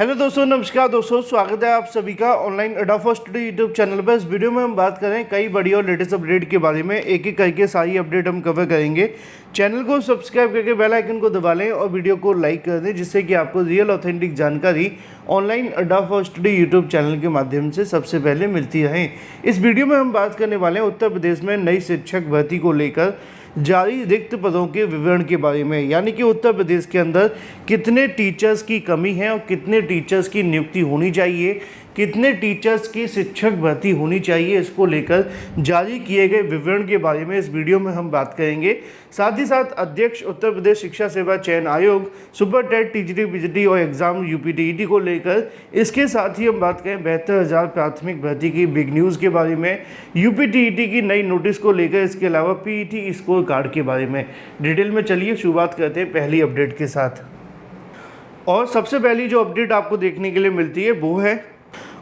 Hello दोस्तों, नमस्कार दोस्तों, स्वागत है आप सभी का ऑनलाइन अड्डा फॉर स्टडी यूट्यूब चैनल पर। इस वीडियो में हम बात करें कई बड़ी और लेटेस्ट अपडेट के बारे में। एक एक करके सारी अपडेट हम कवर करेंगे। चैनल को सब्सक्राइब करके बेल आइकन को दबा लें और वीडियो को लाइक कर दें, जिससे कि आपको रियल ऑथेंटिक जानकारी ऑनलाइन अड्डा फॉर स्टडी यूट्यूब चैनल के माध्यम से सबसे पहले मिलती रहे। इस वीडियो में हम बात करने वाले हैं उत्तर प्रदेश में नई शिक्षक भर्ती को लेकर जारी रिक्त पदों के विवरण के बारे में, यानी कि उत्तर प्रदेश के अंदर कितने टीचर्स की कमी है और कितने टीचर्स की नियुक्ति होनी चाहिए, कितने टीचर्स की शिक्षक भर्ती होनी चाहिए, इसको लेकर जारी किए गए विवरण के बारे में इस वीडियो में हम बात करेंगे। साथ ही साथ अध्यक्ष उत्तर प्रदेश शिक्षा सेवा चयन आयोग, सुपर टेट, टीजीटी, पीजीटी और एग्जाम यूपीटीईटी को लेकर, इसके साथ ही हम बात करें 72,000 प्राथमिक भर्ती की बिग न्यूज़ के बारे में, यूपीटीईटी की नई नोटिस को लेकर, इसके अलावा पीईटी स्कोर कार्ड के बारे में डिटेल में। चलिए शुरुआत करते हैं पहली अपडेट के साथ। और सबसे पहली जो अपडेट आपको देखने के लिए मिलती है वो है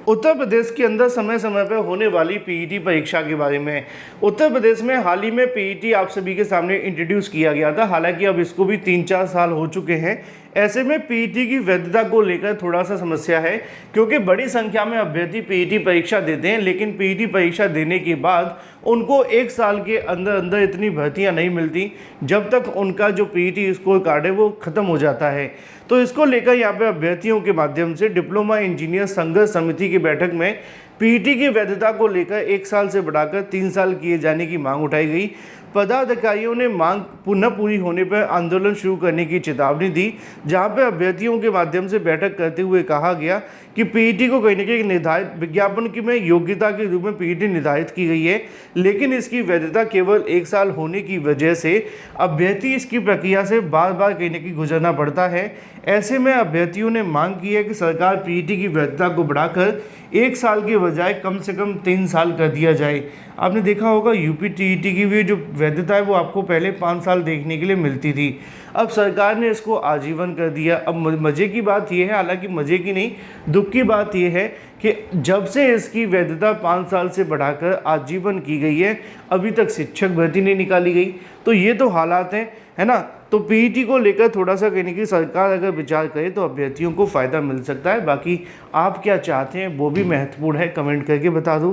उत्तर प्रदेश के अंदर समय समय पर होने वाली पीईटी परीक्षा के बारे में। उत्तर प्रदेश में हाल ही में पीईटी आप सभी के सामने इंट्रोड्यूस किया गया था, हालांकि अब इसको भी 3-4 साल हो चुके हैं। ऐसे में पीईटी की वैधता को लेकर थोड़ा सा समस्या है, क्योंकि बड़ी संख्या में अभ्यर्थी पीईटी परीक्षा देते हैं, लेकिन पीईटी परीक्षा देने के बाद उनको 1 साल के अंदर अंदर इतनी भर्तियां नहीं मिलती जब तक उनका जो पीईटी स्कोर कार्ड है वो ख़त्म हो जाता है। तो इसको लेकर यहाँ पे अभ्यर्थियों के माध्यम से डिप्लोमा इंजीनियर संघर्ष समिति की बैठक में पीईटी की वैधता को लेकर 1 साल से बढ़ाकर 3 साल किए जाने की मांग उठाई गई। पदाधिकारियों ने मांग पुनः पूरी होने पर आंदोलन शुरू करने की चेतावनी दी, जहां पर अभ्यर्थियों के माध्यम से बैठक करते हुए कहा गया कि पीईटी को कहीं न कहीं निर्धारित विज्ञापन की में योग्यता के रूप में पीईटी निर्धारित की गई है, लेकिन इसकी वैधता केवल 1 साल होने की वजह से अभ्यर्थी इसकी प्रक्रिया से बार बार कहीं न कहीं गुजरना पड़ता है। ऐसे में अभ्यर्थियों ने मांग की है कि सरकार पीईटी की वैधता को बढ़ाकर 1 साल के बजाय कम से कम 3 साल कर दिया जाए। आपने देखा होगा यूपीटीईटी की भी जो वैधता है वो आपको पहले 5 साल देखने के लिए मिलती थी, अब सरकार ने इसको आजीवन कर दिया। अब मज़े की बात यह है, हालांकि मज़े की नहीं दुख की बात यह है कि जब से इसकी वैधता 5 साल से बढ़ाकर आजीवन की गई है, अभी तक शिक्षक भर्ती नहीं निकाली गई। तो ये तो हालात हैं, है ना। तो पीईटी को लेकर थोड़ा सा कहने की सरकार अगर विचार करे तो अभ्यर्थियों को फ़ायदा मिल सकता है। बाकी आप क्या चाहते हैं वो भी महत्वपूर्ण है, कमेंट करके बता दो।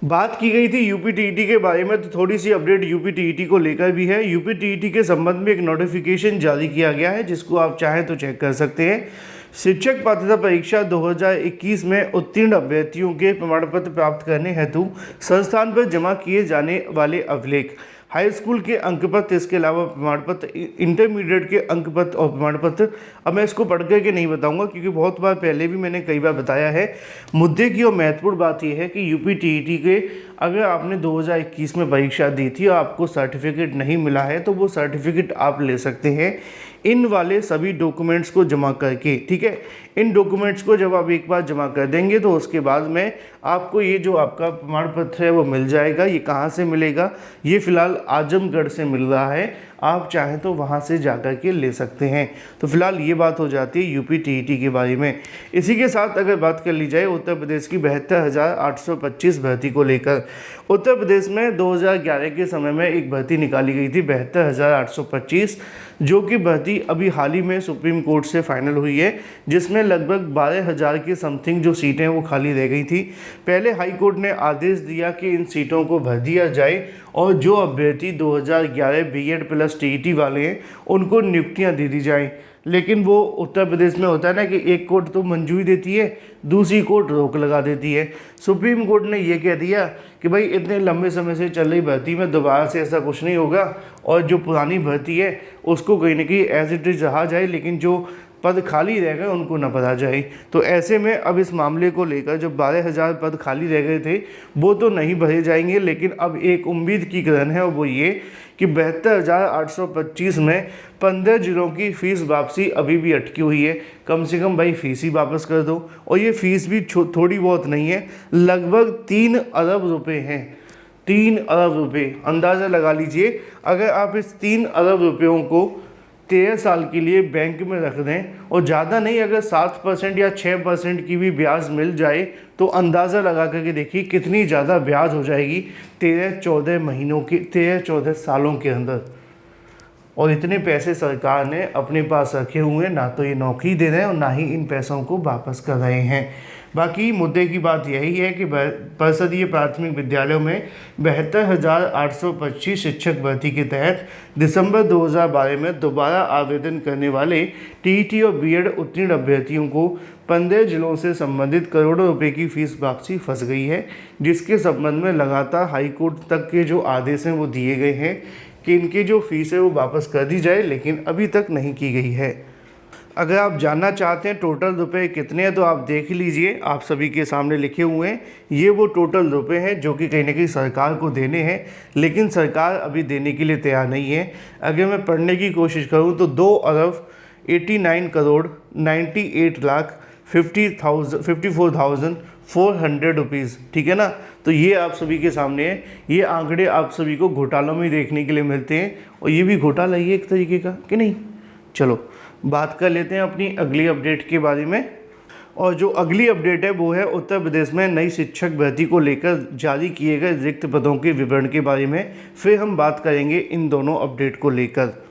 बात की गई थी यूपीटीईटी के बारे में, तो थोड़ी सी अपडेट यूपीटीईटी को लेकर भी है। यूपीटीईटी के संबंध में एक नोटिफिकेशन जारी किया गया है, जिसको आप चाहें तो चेक कर सकते हैं। शिक्षक पात्रता परीक्षा 2021 में उत्तीर्ण अभ्यर्थियों के प्रमाण पत्र प्राप्त करने हेतु संस्थान पर जमा किए जाने वाले अभिलेख, हाई स्कूल के अंक पत्र, इसके अलावा प्रमाण पत्र, इंटरमीडिएट के अंक पत्र और प्रमाण पत्र। अब मैं इसको पढ़ करके नहीं बताऊंगा, क्योंकि बहुत बार पहले भी मैंने कई बार बताया है। मुद्दे की और महत्वपूर्ण बात यह है कि यूपीटीईटी के अगर आपने 2021 में परीक्षा दी थी और आपको सर्टिफिकेट नहीं मिला है, तो वो सर्टिफिकेट आप ले सकते हैं इन वाले सभी डॉक्यूमेंट्स को जमा करके, ठीक है। इन डॉक्यूमेंट्स को जब आप एक बार जमा कर देंगे तो उसके बाद में आपको ये जो आपका प्रमाण पत्र है वो मिल जाएगा। ये कहाँ से मिलेगा? ये फ़िलहाल आजमगढ़ से मिल रहा है, आप चाहें तो वहाँ से जाकर के ले सकते हैं। तो फिलहाल ये बात हो जाती है यूपीटीईटी के बारे में। इसी के साथ अगर बात कर ली जाए उत्तर प्रदेश की 72,825 भर्ती को लेकर, उत्तर प्रदेश में 2011 के समय में एक भर्ती निकाली गई थी 72,825, जो कि भर्ती अभी हाल ही में सुप्रीम कोर्ट से फाइनल हुई है, जिसमें लगभग 12,000 के समथिंग जो सीटें वो खाली रह गई थी। पहले हाई कोर्ट ने आदेश दिया कि इन सीटों को भर दिया जाए और जो अभ्यर्थी 2011 बीएड प्लस टीईटी वाले हैं उनको नियुक्तियां दे दी जाएं। लेकिन वो उत्तर प्रदेश में होता है ना कि एक कोर्ट तो मंजूरी देती है, दूसरी कोर्ट रोक लगा देती है। सुप्रीम कोर्ट ने ये कह दिया कि भाई इतने लंबे समय से चल रही भर्ती में दोबारा से ऐसा कुछ नहीं होगा, और जो पुरानी भर्ती है उसको कहीं ना कहीं एज इट इज़ रहा जाए, लेकिन जो पद खाली रह गए उनको न भरा जाए। तो ऐसे में अब इस मामले को लेकर जो 12,000 पद खाली रह गए थे वो तो नहीं भरे जाएंगे, लेकिन अब एक उम्मीद की किरण है और वो ये कि 72,825 में 15 जिलों की फ़ीस वापसी अभी भी अटकी हुई है। कम से कम भाई फ़ीस ही वापस कर दो, और ये फ़ीस भी थोड़ी बहुत नहीं है, लगभग 3 अरब रुपये हैं। 3 अरब रुपये, अंदाज़ा लगा लीजिए। अगर आप इस 3 अरब रुपयों को 13 साल के लिए बैंक में रख दें, और ज़्यादा नहीं, अगर 7% या 6% की भी ब्याज मिल जाए तो अंदाज़ा लगा करके देखिए कितनी ज़्यादा ब्याज हो जाएगी 13-14 महीनों के, 13-14 सालों के अंदर। और इतने पैसे सरकार ने अपने पास रखे हुए हैं, ना तो ये नौकरी दे रहे हैं और ना ही इन पैसों को वापस कर रहे हैं। बाकी मुद्दे की बात यही है कि परिषदीय प्राथमिक विद्यालयों में 72,825 शिक्षक भर्ती के तहत दिसंबर 2012 में दोबारा आवेदन करने वाले टीईटी और बीएड उत्तीर्ण अभ्यर्थियों को 15 जिलों से संबंधित करोड़ों रुपए की फीस वापसी फंस गई है, जिसके संबंध में लगातार हाईकोर्ट तक के जो आदेश हैं वो दिए गए हैं कि इनकी जो फीस है वो वापस कर दी जाए, लेकिन अभी तक नहीं की गई है। अगर आप जानना चाहते हैं टोटल रुपए कितने हैं तो आप देख लीजिए, आप सभी के सामने लिखे हुए हैं। ये वो टोटल रुपए हैं जो कि कहीं ना कहीं सरकार को देने हैं, लेकिन सरकार अभी देने के लिए तैयार नहीं है। अगर मैं पढ़ने की कोशिश करूं तो 2,89,89,54,400 रुपीज़, ठीक है ना। तो ये आप सभी के सामने है। ये आंकड़े आप सभी को घोटालों में देखने के लिए मिलते हैं और ये भी घोटाला ही है एक तरीके का, कि नहीं। चलो बात कर लेते हैं अपनी अगली अपडेट के बारे में। और जो अगली अपडेट है वो है उत्तर प्रदेश में नई शिक्षक भर्ती को लेकर जारी किए गए रिक्त पदों के विवरण के बारे में। फिर हम बात करेंगे इन दोनों अपडेट को लेकर।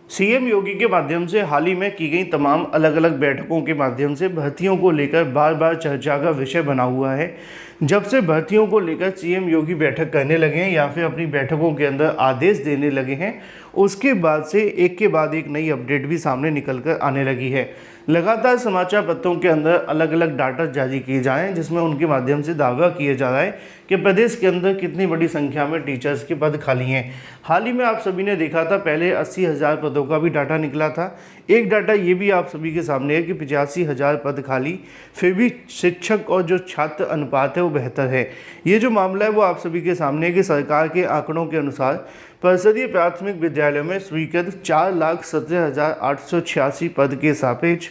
सीएम योगी के माध्यम से हाल ही में की गई तमाम अलग अलग बैठकों के माध्यम से भर्तियों को लेकर बार बार चर्चा का विषय बना हुआ है। जब से भर्तियों को लेकर सीएम योगी बैठक करने लगे हैं या फिर अपनी बैठकों के अंदर आदेश देने लगे हैं, उसके बाद से एक के बाद एक नई अपडेट भी सामने निकल कर आने लगी है। लगातार समाचार पत्रों के अंदर अलग अलग डाटा जारी किए जा रहे हैं, जिसमें उनके माध्यम से दावा किया जा रहा है कि प्रदेश के अंदर कितनी बड़ी संख्या में टीचर्स के पद खाली हैं। हाल ही में आप सभी ने देखा था, पहले 80,000 पदों का भी डाटा निकला था। एक डाटा ये भी आप सभी के सामने है कि 85,000 पद खाली, फिर भी शिक्षक और जो छात्र अनुपात है वो बेहतर है। ये जो मामला है वो आप सभी के सामने है कि सरकार के आंकड़ों के अनुसार परिषदीय प्राथमिक विद्यालयों में स्वीकृत 4,17,886 पद के सापेक्ष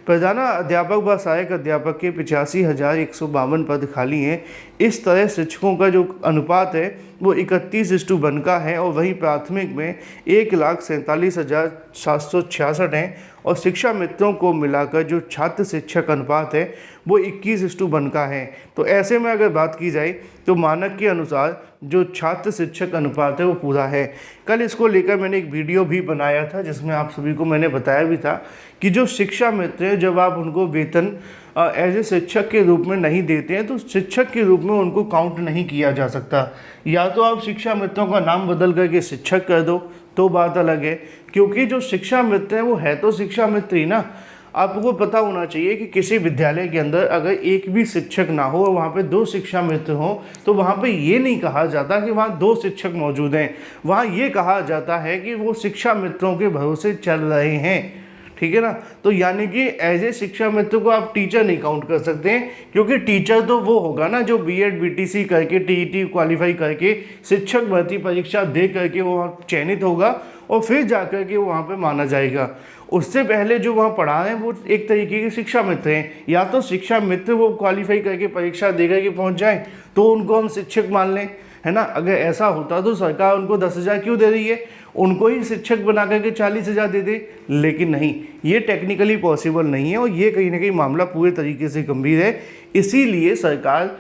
प्रधान अध्यापक व सहायक अध्यापक के 85,152 पद खाली हैं। इस तरह शिक्षकों का जो अनुपात है वो 31:1 का है और वहीं प्राथमिक में 1,47,766 हैं और शिक्षा मित्रों को मिलाकर जो छात्र शिक्षक अनुपात है वो 21:1 का है। तो ऐसे में अगर बात की जाए तो मानक के अनुसार जो छात्र शिक्षक अनुपात है वो पूरा है। कल इसको लेकर मैंने एक वीडियो भी बनाया था जिसमें आप सभी को मैंने बताया भी था कि जो शिक्षा मित्र हैं जब आप उनको वेतन एज ए शिक्षक के रूप में नहीं देते हैं तो शिक्षक के रूप में उनको काउंट नहीं किया जा सकता। या तो आप शिक्षा मित्रों का नाम बदल करके शिक्षक कर दो तो बात अलग है, क्योंकि जो शिक्षा मित्र है वो है तो शिक्षा मित्र ही ना। आपको पता होना चाहिए कि किसी विद्यालय के अंदर अगर एक भी शिक्षक ना हो और वहाँ पे 2 शिक्षा मित्र हों तो वहाँ पे ये नहीं कहा जाता कि वहाँ 2 शिक्षक मौजूद हैं, वहाँ ये कहा जाता है कि वो शिक्षा मित्रों के भरोसे चल रहे हैं, ठीक है ना। तो यानी कि एज ए शिक्षा मित्र को आप टीचर नहीं काउंट कर सकते हैं, क्योंकि टीचर तो वो होगा ना जो बीएड बीटीसी करके टीईटी क्वालिफाई करके शिक्षक भर्ती परीक्षा दे करके वो चयनित होगा और फिर जा कर के वहाँ पे माना जाएगा। उससे पहले जो वहाँ पढ़ा रहे हैं वो एक तरीके के शिक्षा मित्र हैं। या तो शिक्षा मित्र वो क्वालिफाई करके परीक्षा दे करके पहुँच जाएँ तो उनको हम शिक्षक मान लें, है ना। अगर ऐसा होता तो सरकार उनको 10,000 क्यों दे रही है, उनको ही शिक्षक बना करके 40,000 दे दे। लेकिन नहीं, ये टेक्निकली पॉसिबल नहीं है और ये कहीं ना कहीं मामला पूरे तरीके से गंभीर है। इसीलिए सरकार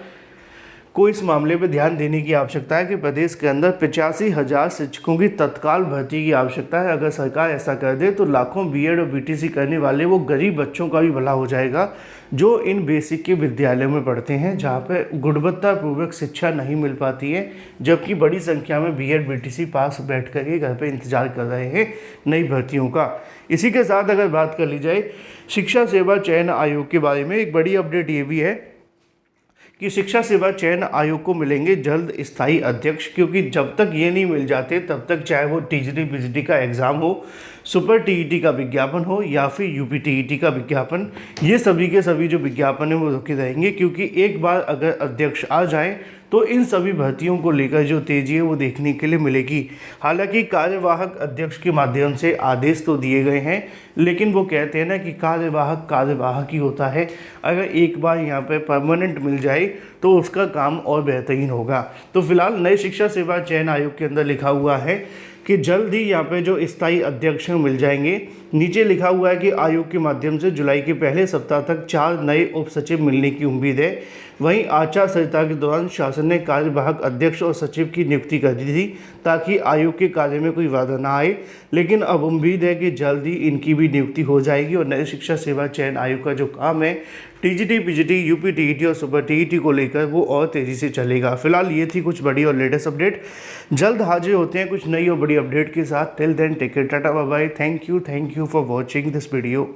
को इस मामले पर ध्यान देने की आवश्यकता है कि प्रदेश के अंदर 85,000 शिक्षकों की तत्काल भर्ती की आवश्यकता है। अगर सरकार ऐसा कर दे तो लाखों बीएड और बीटीसी करने वाले वो गरीब बच्चों का भी भला हो जाएगा जो इन बेसिक के विद्यालयों में पढ़ते हैं, जहाँ पे गुणवत्तापूर्वक शिक्षा नहीं मिल पाती है, जबकि बड़ी संख्या में बीएड बीटीसी पास बैठ कर के घर पे इंतजार कर रहे हैं नई भर्तियों का। इसी के साथ अगर बात कर ली जाए शिक्षा सेवा चयन आयोग के बारे में, एक बड़ी अपडेट ये भी है कि शिक्षा सेवा चयन आयोग को मिलेंगे जल्द स्थायी अध्यक्ष, क्योंकि जब तक ये नहीं मिल जाते तब तक चाहे वो टीजीटी पीजीटी का एग्ज़ाम हो, सुपर टीईटी का विज्ञापन हो या फिर यूपी टीईटी का विज्ञापन, ये सभी के सभी जो विज्ञापन है वो रुके रहेंगे। क्योंकि एक बार अगर अध्यक्ष आ जाए तो इन सभी भर्तियों को लेकर जो तेज़ी है वो देखने के लिए मिलेगी। हालांकि कार्यवाहक अध्यक्ष के माध्यम से आदेश तो दिए गए हैं, लेकिन वो कहते हैं ना कि कार्यवाहक ही होता है। अगर एक बार यहाँ पे परमानेंट मिल जाए तो उसका काम और बेहतरीन होगा। तो फिलहाल नए शिक्षा सेवा चयन आयोग के अंदर लिखा हुआ है कि जल्द ही यहाँ पे जो स्थायी अध्यक्ष मिल जाएंगे, नीचे लिखा हुआ है कि आयोग के माध्यम से जुलाई के पहले सप्ताह तक 4 नए उप सचिव मिलने की उम्मीद है। वहीं आचार संहिता के दौरान शासन ने कार्यवाहक अध्यक्ष और सचिव की नियुक्ति कर दी थी ताकि आयोग के कार्य में कोई बाधा ना आए, लेकिन अब उम्मीद है कि जल्द ही इनकी भी नियुक्ति हो जाएगी और नए शिक्षा सेवा चयन आयोग का जो काम है टीजीटी, पीजीटी, यूपी टीईटी और सुपर टीईटी को लेकर वो और तेज़ी से चलेगा। फिलहाल ये थी कुछ बड़ी और लेटेस्ट अपडेट। जल्द हाजिर होते हैं कुछ नई और बड़ी अपडेट के साथ। Till then take care, tata bye bye. Thank you for watching this video.